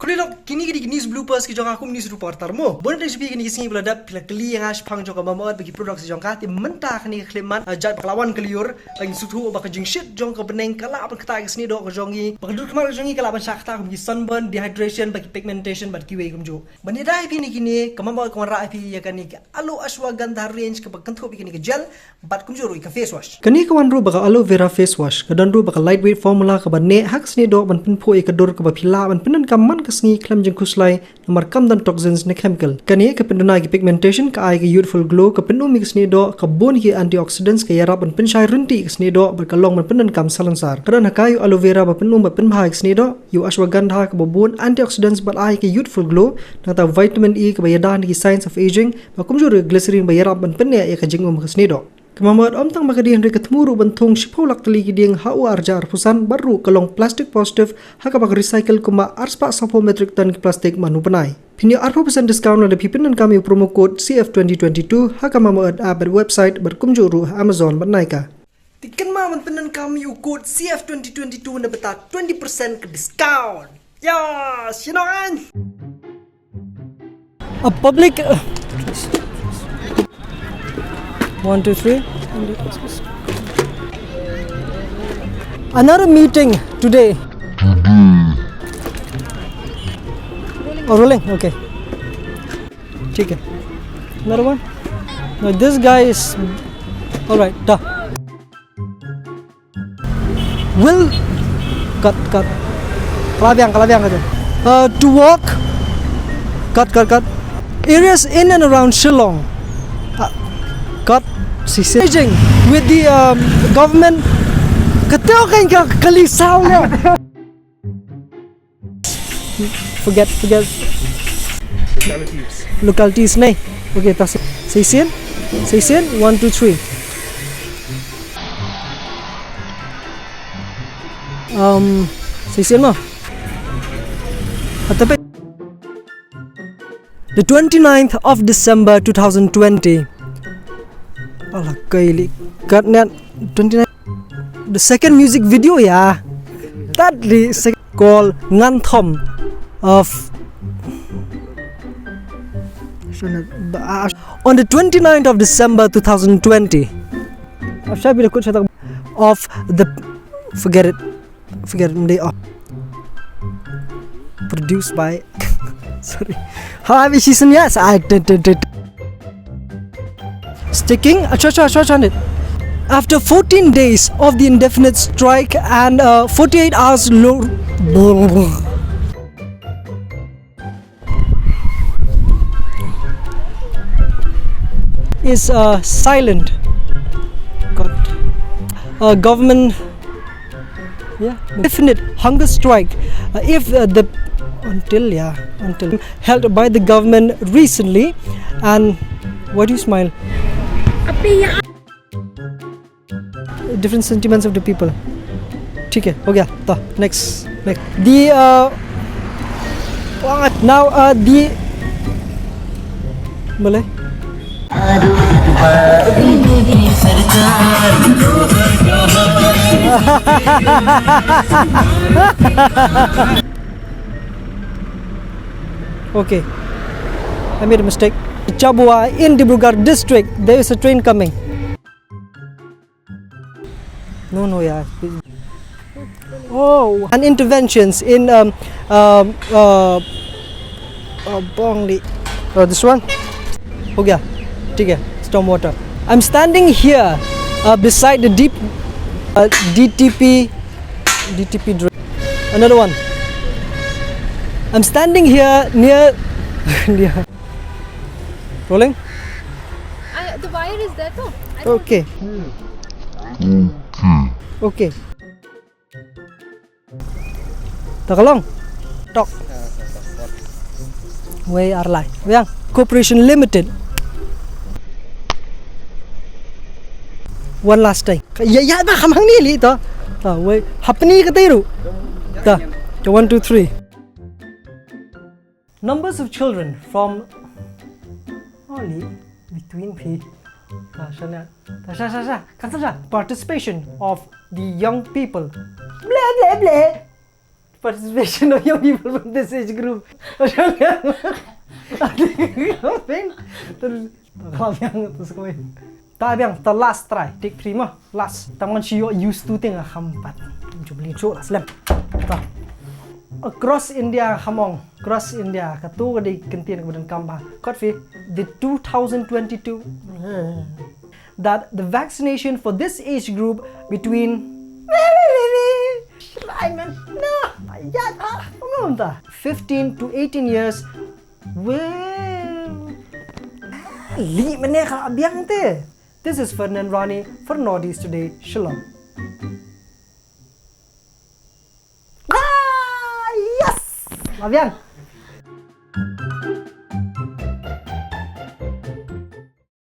Kulilok kini gini news bloopers ki jong aku news reporter mo. Bon recipe kini kisini beladap pila keli yang as pang jong Mamaearth bagi produksi jong ka ti mentah kini kleman jat paklawan keliur bagi sutu baka jing shit jong ka beneng kala apa kata kisini dok ka jongi baka dur kemar jongi kala ban sakta bagi sunburn dehydration bagi pigmentation bagi kiwe kumjo. Bani dai kini ka Mamaearth kon ra pi ya kani alo ashwagandha range ka bakanto kini ka gel bat kumjo ro ka face wash. Kani ka wan ro baka Aloevera face wash ka dan ro baka lightweight formula ka ban ne hak sini dok ban pin pho e ka dur ka ba phila ban pinan ka man sni klam jeng kuslai nomor kam dan toxins ne chemical kani ke penduna ki pigmentation ka ai ke youthful glow ka pendu mix ni do ka bon ki antioxidants ka yarap ban penshai runti sni do ber kalong ban pendan kam salangsar karan hakayu aloe vera ba penum ba pen bhai sni do yu ashwagandha ka bon antioxidants ba ai ke youthful glow na ta vitamin e ka ba yadan ki signs of aging ba kumjur glycerin ba yarap ban penne ya ka jengum sni do Mamaearth omtang makadian re katmuru bantung shipolak tali giding hau arjar pusan baru kalong plastic positive hakabak recycle kuma arspa 10 metric ton plastic manu panai. Pini 40% discount ada pipinan kami promo code CF2022 haka Mamaearth app website berkumjuru Amazon bernaika. Tiken ma pinan kami code CF2022 na beta 20% ke discount. Yes, you know kan? A public 1, 2, 3. Another meeting today. Rolling. Okay. Okay. Another one. Now this guy is all right. Duh. Will cut. Kalabiang aja. To walk. Cut. Areas in and around Shillong. Cut. Engaging with the government. Kateo kain ka kalisaw na. Forget. Localities na. Okay, tas. Seisin. 1, 2, 3. Seisin mo. At the 29th of December 2020. Allah kaili got net 29 the second music video ya that the called Nganthom of on the 29th of December 2020 of the forget it produced by sorry how season yes I did sticking after 14 days of the indefinite strike and 48 hours is silent. Government definite hunger strike until held by the government recently. And why do you smile? Different sentiments of the people. Okay, okay. Next. The now the Malay. Okay, I made a mistake. Chabua in Dibrugarh district, there is a train coming. No, yeah. Oh, and interventions in Bongli. This one. Okay, storm water. I'm standing here beside the DTP drain. Another one. I'm standing here near. Rolling. The wire is there too. Okay. Okay. Takalong. Talk. Way Arlai. Yang Corporation Limited. One last time. Ya ba kamang nili to. Way hapni ka tayo. 1, 2, 3. Numbers of children from only between participation of the young people participation of young people from this age group. Macam terus yang terus kau. Tak biang, the last try. Take 3 mah. Last. Tangan si used to tengah hampat. Cuba lincuk lah selam. Tak. Across India hamong. Across India. Katu di kentin kemudian kambah. Kotfi. The 2022 that the vaccination for this age group between 15 to 18 years well this is Ferdinand Rani for Northeast Today. Shalom. Yes! Labiang.